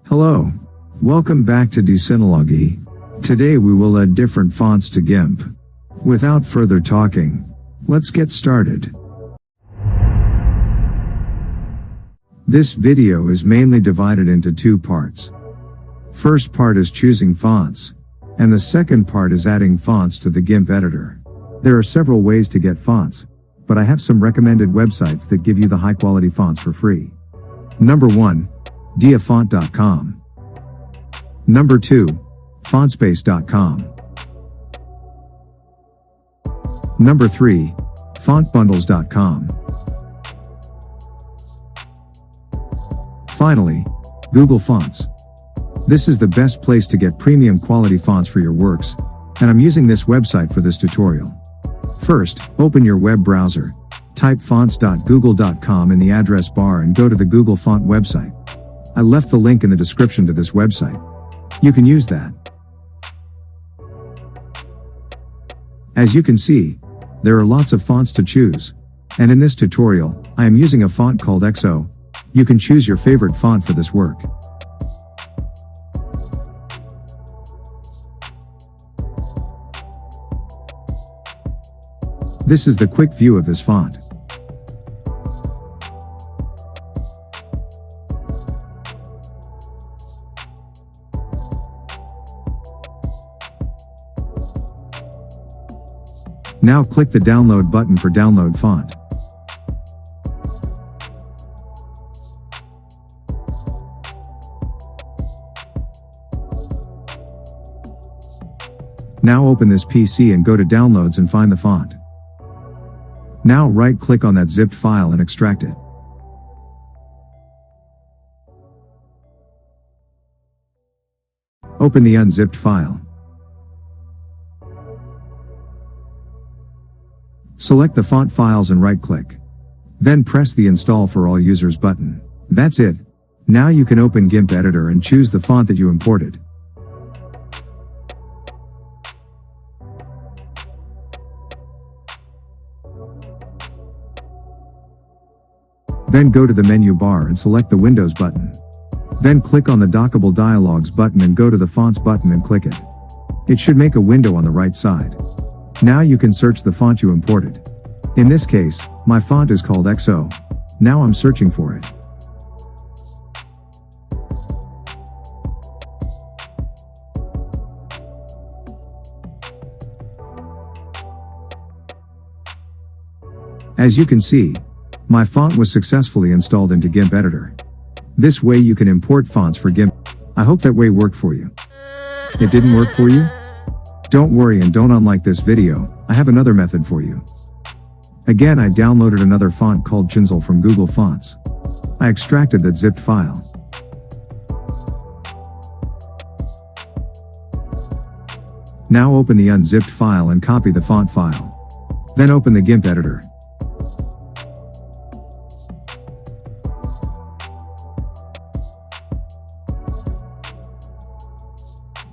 Hello. Welcome back to Desynologhy. Today we will add different fonts to GIMP. Without further talking, let's get started. This video is mainly divided into two parts. First part is choosing fonts, and the second part is adding fonts to the GIMP editor. There are several ways to get fonts, but I have some recommended websites that give you the high quality fonts for free. Number 1. diafont.com. Number 2. fontspace.com. Number 3. fontbundles.com. Finally, Google Fonts. This is the best place to get premium quality fonts for your works, and I'm using this website for this tutorial. First, open your web browser, type fonts.google.com in the address bar and go to the Google Font website. I left the link in the description to this website. You can use that. As you can see, there are lots of fonts to choose, and in this tutorial, I am using a font called XO. You can choose your favorite font for this work. This is the quick view of this font. Now click the download button for download font. Now open this PC and go to downloads and find the font. Now right click on that zipped file and extract it. Open the unzipped file. Select the font files and right click. Then press the install for all users button. That's it. Now you can open GIMP editor and choose the font that you imported. Then go to the menu bar and select the Windows button. Then click on the Dockable Dialogues button and go to the Fonts button and click it. It should make a window on the right side. Now you can search the font you imported. In this case, my font is called XO. Now I'm searching for it. As you can see, my font was successfully installed into GIMP editor. This way you can import fonts for GIMP. I hope that way worked for you. It didn't work for you? Don't worry and don't unlike this video, I have another method for you. Again, I downloaded another font called Chinsel from Google Fonts. I extracted that zipped file. Now open the unzipped file and copy the font file. Then open the GIMP editor.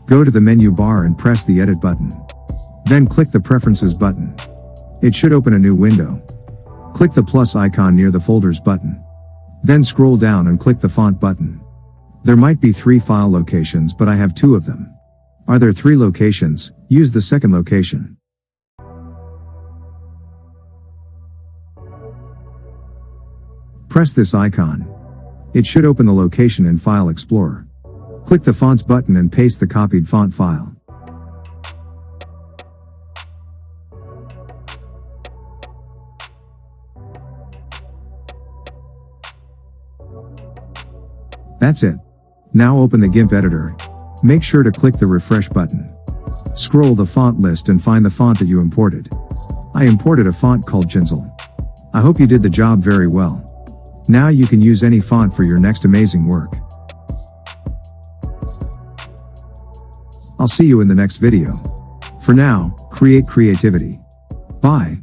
Go to the menu bar and press the Edit button. Then click the Preferences button. It should open a new window. Click the plus icon near the Folders button. Then scroll down and click the Font button. There might be 3 file locations, but I have 2 of them. Are there 3 locations? Use the second location. Press this icon. It should open the location in File Explorer. Click the Fonts button and paste the copied font file. That's it. Now open the GIMP editor. Make sure to click the refresh button. Scroll the font list and find the font that you imported. I imported a font called Chinsel. I hope you did the job very well. Now you can use any font for your next amazing work. I'll see you in the next video. For now, create creativity. Bye.